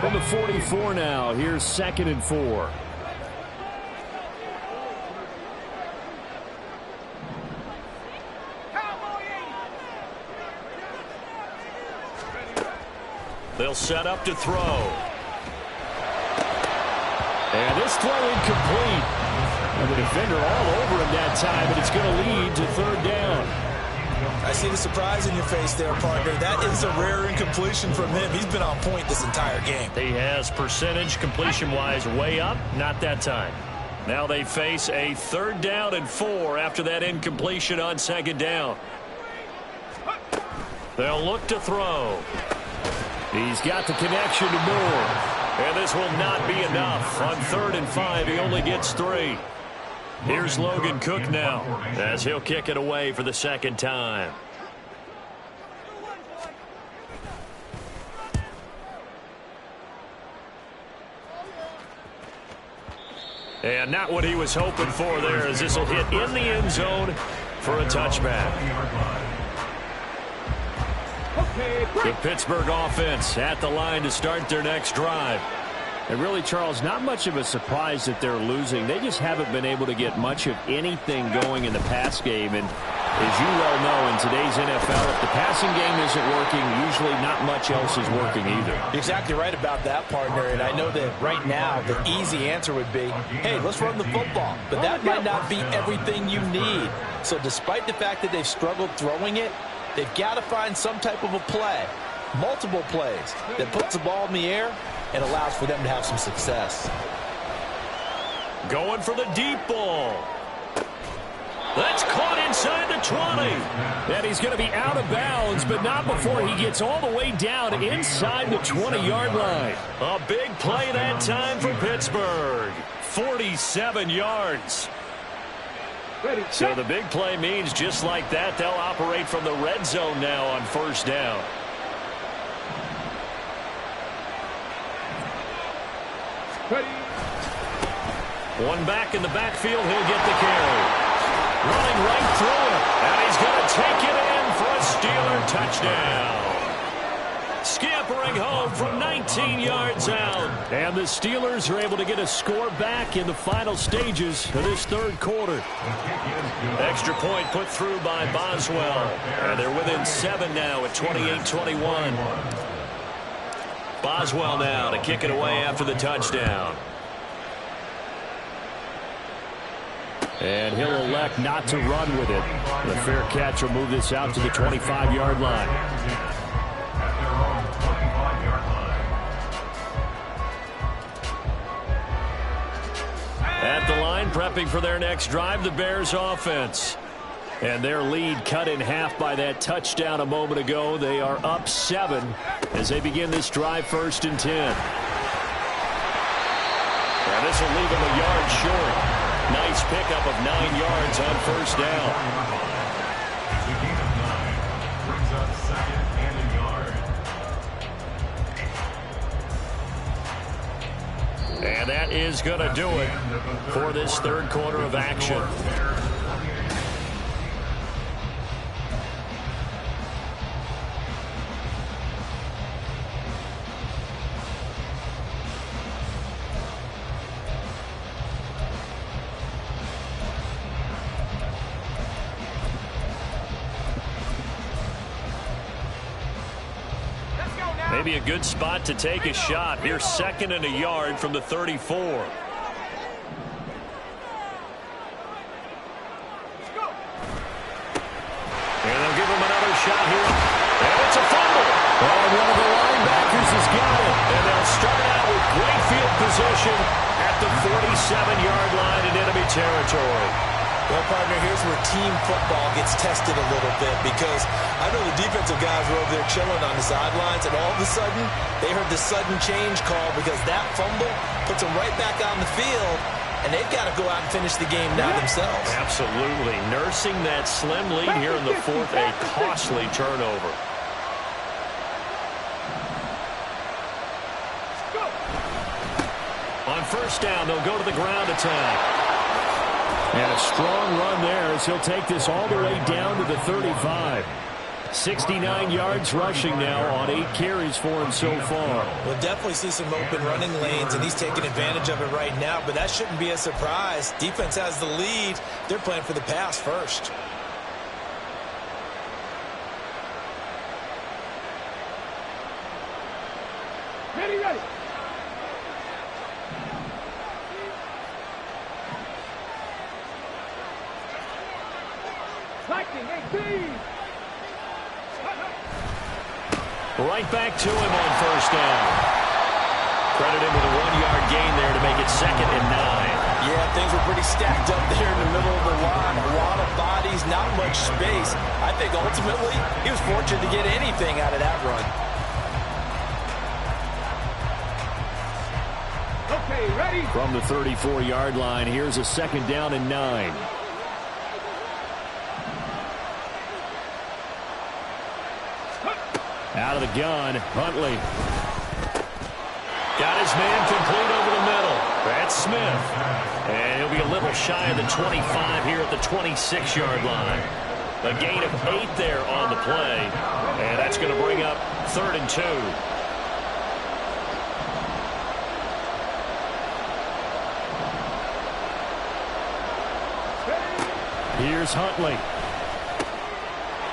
From the 44 now, here's 2nd and 4.
They'll set up to throw. And this throw incomplete. And the defender all over him that time, and it's going to lead to third down.
I see the surprise in your face there, partner. That is a rare incompletion from him. He's been on point this entire game.
He has percentage completion-wise way up, not that time. Now they face a 3rd down and 4 after that incompletion on 2nd down. They'll look to throw. He's got the connection to Moore. And this will not be enough. On 3rd and 5, he only gets 3. Here's Logan Cook now as he'll kick it away for the 2nd time. And not what he was hoping for there, as this will hit in the end zone for a touchback. The Pittsburgh offense at the line to start their next drive. And really, Charles, not much of a surprise that they're losing. They just haven't been able to get much of anything going in the pass game. And as you well know, in today's NFL, if the passing game isn't working, usually not much else is working either.
You're exactly right about that, partner. And I know that right now the easy answer would be, hey, let's run the football. But that might not be everything you need. So despite the fact that they've struggled throwing it, they've got to find some type of a play, multiple plays, that puts the ball in the air and allows for them to have some success.
Going for the deep ball. That's caught inside the 20. And he's going to be out of bounds, but not before he gets all the way down inside the 20-yard line. A big play that time for Pittsburgh. 47 yards. So the big play means just like that, they'll operate from the red zone now on 1st down. One back in the backfield, he'll get the carry. Running right through it, and he's going to take it in for a Steeler touchdown. Scampering home from 19 yards out. And the Steelers are able to get a score back in the final stages of this 3rd quarter. Extra point put through by Boswell. And they're within 7 now at 28-21. Boswell now to kick it away after the touchdown. And he'll elect not to run with it. The fair catch will move this out to the 25-yard line. At the line, prepping for their next drive, the Bears offense. And their lead cut in half by that touchdown a moment ago. They are up 7 as they begin this drive 1st and 10. And this will leave them a yard short. Nice pickup of 9 yards on 1st down.
Brings up 2nd and a yard.
And that is going to do it for this 3rd quarter of action. Maybe a good spot to take a shot. Here's 2nd and a yard from the 34. And they'll give him another shot here. And it's a fumble. And one of the linebackers has got it. And they'll start out with great field position at the 47-yard line in enemy territory.
Well, partner, here's where team football gets tested a little bit, because I know the defensive guys were over there chilling on the sidelines, and all of a sudden, they heard the sudden change call because that fumble puts them right back on the field, and they've got to go out and finish the game now themselves.
Absolutely. Nursing that slim lead here in the 4th, a costly turnover. On 1st down, they'll go to the ground attack. And a strong run there as he'll take this all the way down to the 35. 69 yards rushing now on 8 carries for him so far.
We'll definitely see some open running lanes, and he's taking advantage of it right now, but that shouldn't be a surprise. Defense has the lead. They're playing for the pass first.
Ready. Lightning, 18.
Right back to him on first down. Credit him with a 1-yard gain there to make it 2nd and 9.
Yeah, things were pretty stacked up there in the middle of the line. A lot of bodies, not much space. I think ultimately he was fortunate to get anything out of that run.
Okay, ready.
From the 34-yard line, here's a 2nd down and 9. Out of the gun, Huntley.
Got his man complete over the middle. That's Smith. And he'll be a little shy of the 25 here at the 26-yard line. A gain of 8 there on the play. And that's going to bring up 3rd and 2.
Here's Huntley.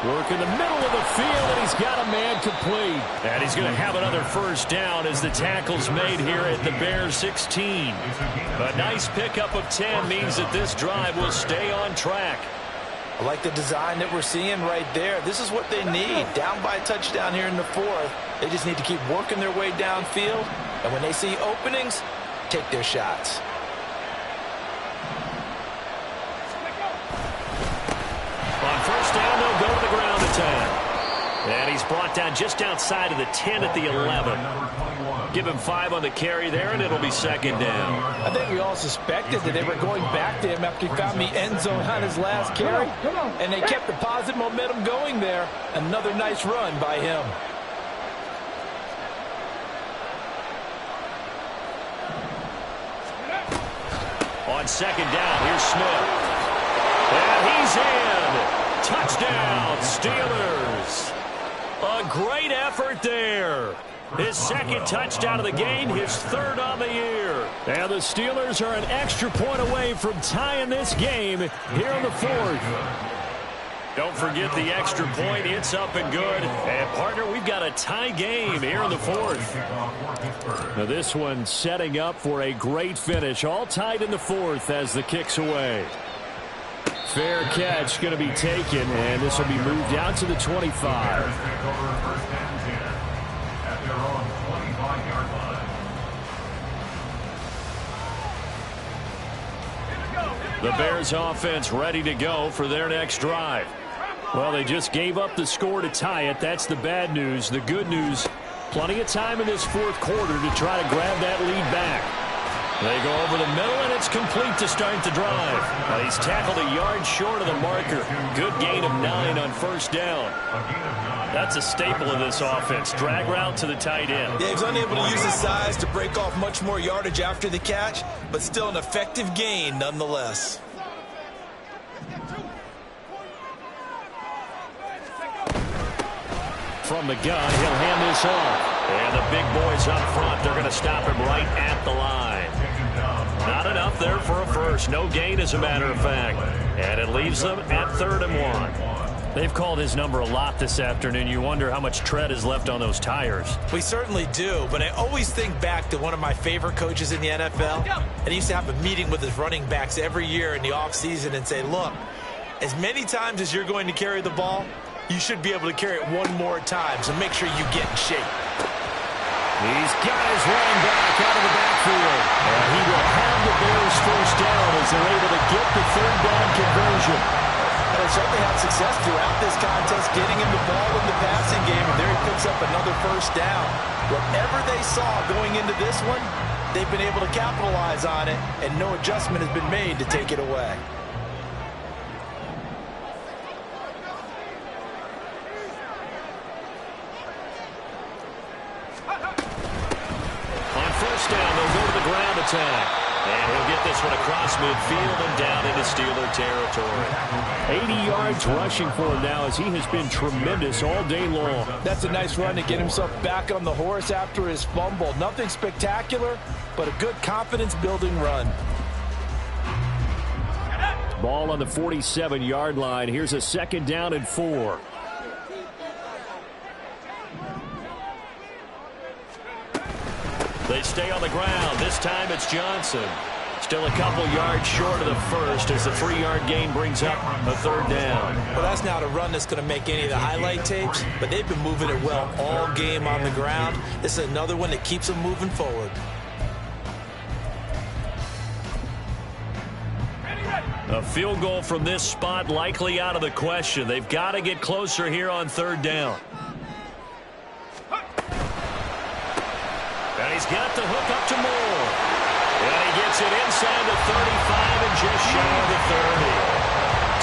Work in the middle of the field, and he's got a man complete.
And he's going to have another first down as the tackle's made here at the Bears 16. A nice pickup of 10 means that this drive will stay on track.
I like the design that we're seeing right there. This is what they need. Down by a touchdown here in the 4th. They just need to keep working their way downfield. And when they see openings, take their shots.
On first down, they'll go to the ground attack. And he's brought down just outside of the 10 at the 11. Give him 5 on the carry there, and it'll be 2nd down.
I think we all suspected that they were going back to him after he found the end zone on his last carry. And they kept the positive momentum going there. Another nice run by him.
On 2nd down, here's Smith. And he's in. Touchdown, Steelers. A great effort there. His 2nd touchdown of the game, his 3rd on the year.
And the Steelers are an extra point away from tying this game here in the 4th.
Don't forget the extra point. It's up and good. And, partner, we've got a tie game here in the 4th.
Now this one setting up for a great finish. All tied in the 4th as the kick's away. Fair catch going to be taken, and this will be moved out to the 25.
The Bears offense ready to go for their next drive.
Well, they just gave up the score to tie it. That's the bad news. The good news, plenty of time in this 4th quarter to try to grab that lead back.
They go over the middle, and it's complete to start the drive. He's tackled a yard short of the marker. Good gain of 9 on first down. That's a staple of this offense. Drag route to the tight end.
Yeah, he was unable to use his size to break off much more yardage after the catch, but still an effective gain nonetheless.
From the gun, he'll hand this off.
And the big boys up front, they're going to stop him right at the line. Not enough there for a first. No gain, as a matter of fact. And it leaves them at 3rd and 1.
They've called his number a lot this afternoon. You wonder how much tread is left on those tires.
We certainly do, but I always think back to one of my favorite coaches in the NFL. And he used to have a meeting with his running backs every year in the offseason and say, look, as many times as you're going to carry the ball, you should be able to carry it one more time, so make sure you get in shape.
He's got his running back out of the backfield.
And he will have the Bears first down as they're able to get the 3rd down conversion.
And they certainly had success throughout this contest, getting him the ball in the passing game, and there he picks up another first down. Whatever they saw going into this one, they've been able to capitalize on it, and no adjustment has been made to take it away.
Down, they'll go to the ground attack. And he'll get this one across midfield and down into Steeler territory.
80 yards rushing for him now as he has been tremendous all day long.
That's a nice run to get himself back on the horse after his fumble. Nothing spectacular, but a good confidence-building run.
Ball on the 47-yard line. Here's a 2nd down and 4.
They stay on the ground. This time it's Johnson. Still a couple yards short of the first as the 3-yard gain brings up a third down.
Well, that's not a run that's going to make any of the highlight tapes, but they've been moving it well all game on the ground. This is another one that keeps them moving forward.
A field goal from this spot likely out of the question. They've got to get closer here on third down. And he's got the hook up to Moore. And he gets it inside the 35 and just shy of the 30.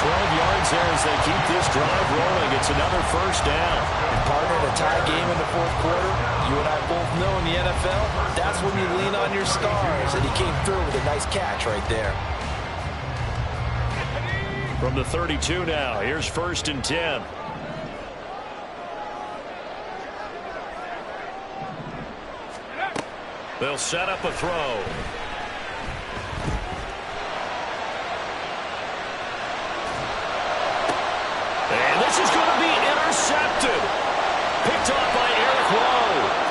12 yards there as they keep this drive rolling. It's another first down.
And partner, in a tie game in the fourth quarter, you and I both know in the NFL, that's when you lean on your stars. And he came through with a nice catch right there.
From the 32 now, here's 1st and 10. They'll set up a throw. And this is going to be intercepted. Picked off by Eric Rowe.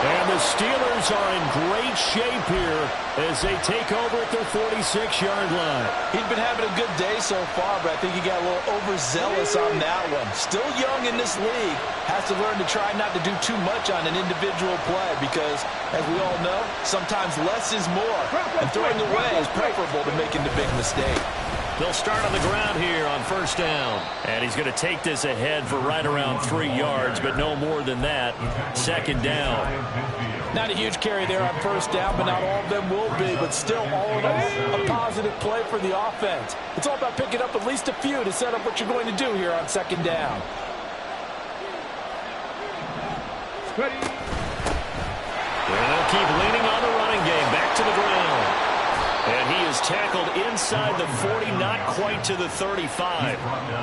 And the Steelers are in great shape here as they take over at their 46-yard line.
He's been having a good day so far, but I think he got a little overzealous on that one. Still young in this league. Has to learn to try not to do too much on an individual play because, as we all know, sometimes less is more. And throwing away is preferable to making the big mistake.
They'll start on the ground here on first down. And he's going to take this ahead for right around 3 yards, but no more than that. Second down.
Not a huge carry there on first down, but not all of them will be. But still, all in all, a positive play for the offense. It's all about picking up at least a few to set up what you're going to do here on second down.
Ready.
And they'll keep leaning on the running game. Back to the ground. And he is tackled inside the 40, not quite to the 35.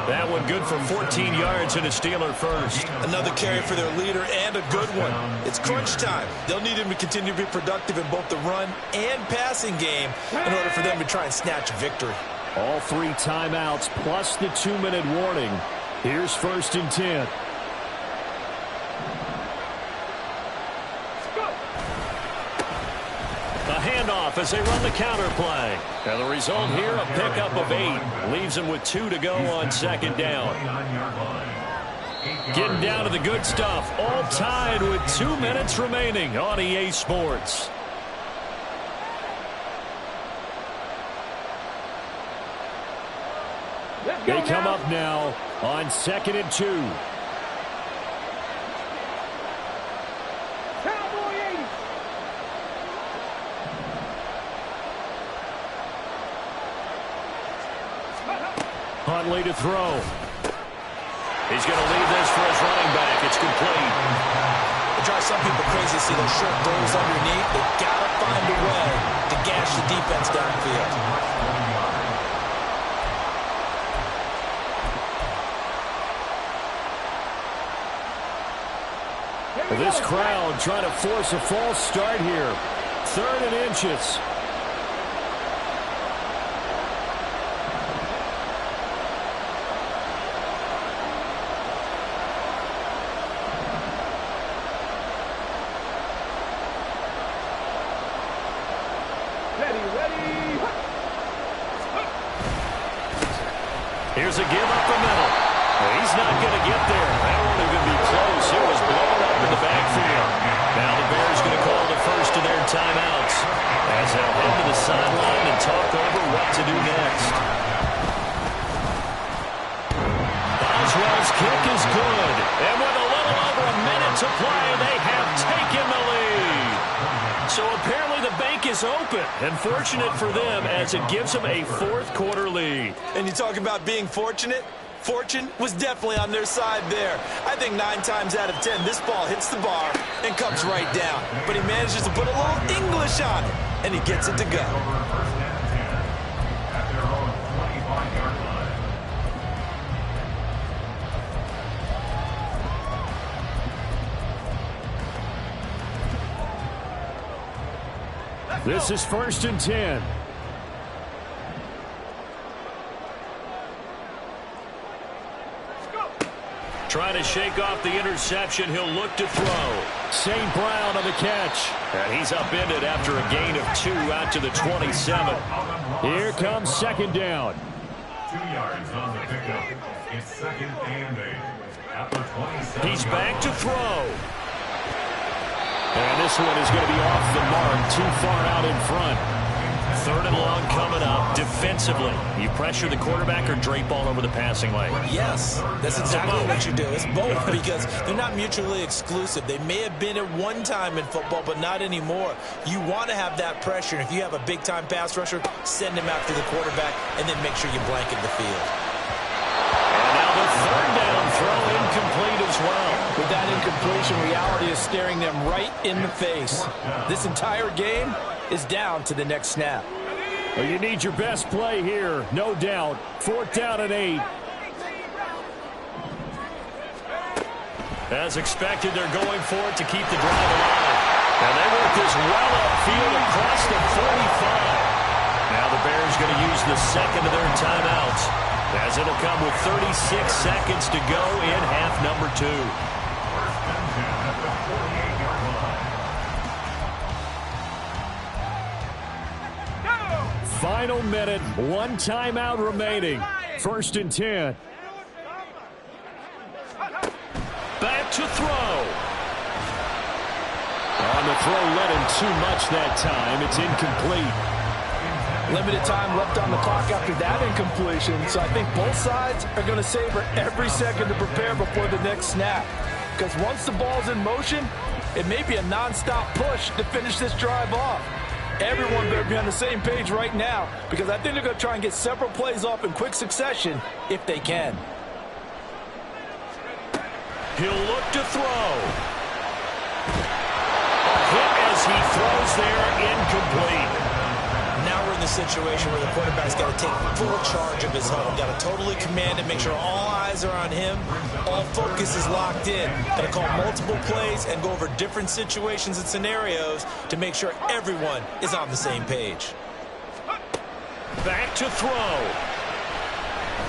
That one good for 14 yards and a Steeler first.
Another carry for their leader and a good one. It's crunch time. They'll need him to continue to be productive in both the run and passing game in order for them to try and snatch a victory.
All 3 timeouts plus the 2-minute warning. Here's 1st and 10.
Handoff as they run the counter play. And the result here, a pickup of 8. Leaves them with 2 to go on second down. Getting down to the good stuff. All tied with 2 minutes remaining on EA Sports.
They come up now on 2nd and 2. Huntley to throw.
He's going to leave this for his running back. It's complete.
It drives some people crazy to see those short throws underneath. They've got to find a way to gash the defense downfield.
This crowd trying to force a false start here. 3rd and inches.
Here's a give up the middle. He's not going to get there. That won't even be close. It was blown up in the backfield. Now the Bears going to call the first of their timeouts as they'll head to the sideline and talk over what to do next. Boswell's kick is good. And with a little over a minute to play, they have taken the lead. So apparently the bank is open, and fortunate for them as it gives them a fourth-quarter lead.
And you talk about being fortunate? Fortune was definitely on their side there. I think 9 times out of 10, this ball hits the bar and comes right down. But he manages to put a little English on it, and he gets it to go.
At their own 25-yard line.
This is 1st and 10.
Trying to shake off the interception. He'll look to throw.
St. Brown on the catch.
And he's upended after a gain of 2 out to the 27.
Here comes second down.
2 yards on the pickup. It's second and 8 at the 27.
He's back to throw.
And this one is going to be off the mark, too far out in front.
3rd and long coming up. Defensively, you pressure the quarterback or drape all over the passing lane?
Yes, that's exactly what you do. It's both because they're not mutually exclusive. They may have been at one time in football, but not anymore. You want to have that pressure. And if you have a big-time pass rusher, send him after the quarterback and then make sure you blanket the field.
And now the 3rd down throw incomplete as well.
With that incompletion, reality is staring them right in the face. This entire game is down to the next snap.
Well, you need your best play here, no doubt. 4th down and 8.
As expected, they're going for it to keep the drive alive. And they work this well upfield across the 45. Now the Bears going to use the second of their timeouts, as it'll come with 36 seconds to go in half number 2.
Final minute, 1 timeout remaining. 1st and 10.
Back to throw.
On the throw, let him too much that time. It's incomplete.
Limited time left on the clock after that incompletion, so I think both sides are going to savor every second to prepare before the next snap. Because once the ball's in motion, it may be a non-stop push to finish this drive off. Everyone better be on the same page right now, because I think they're going to try and get several plays off in quick succession if they can.
He'll look to throw. A hit as he throws there, incomplete.
Now we're in the situation where the quarterback's got to take full charge of his home. Got to totally command it, make sure all eyes are on him. All focus is locked in. Got to call multiple plays and go over different situations and scenarios to make sure everyone is on the same page.
Back to throw.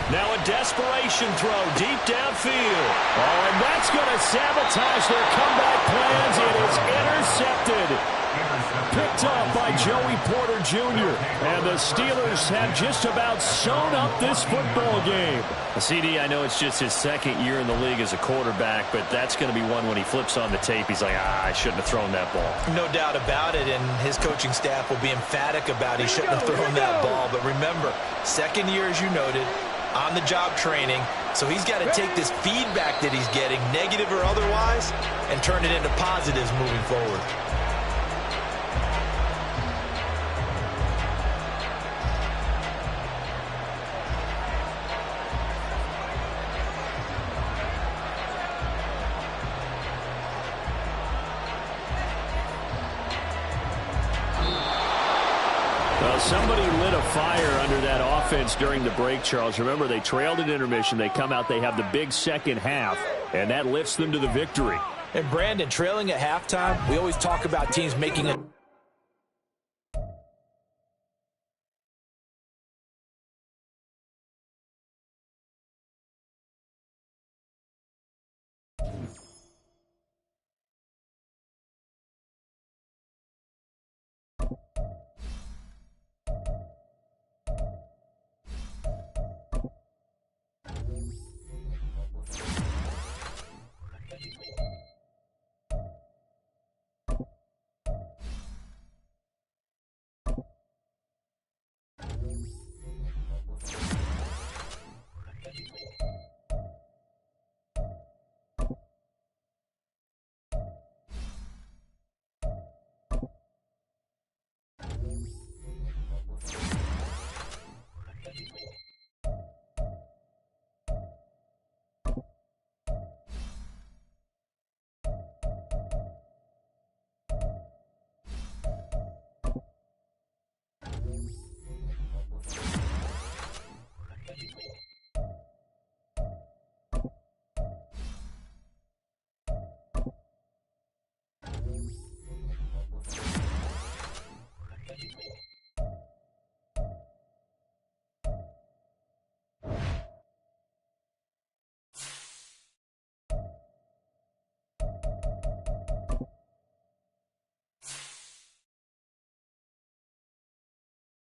Now a desperation throw deep downfield.
Oh, and that's going to sabotage their comeback plans. It is intercepted. Picked up by Joey Porter Jr. And the Steelers have just about sewn up this football game.
CD, I know it's just his 2nd year in the league as a quarterback, but that's going to be one when he flips on the tape. He's like, I shouldn't have thrown that ball.
No doubt about it, and his coaching staff will be emphatic about he shouldn't have thrown that ball. But remember, 2nd year, as you noted, on-the-job training, so he's got to take this feedback that he's getting, negative or otherwise, and turn it into positives moving forward.
Well, somebody lit a fire under that offense during the break, Charles. Remember, they trailed at intermission. They come out, they have the big second half, and that lifts them to the victory.
And Brandon, trailing at halftime, we always talk about teams making a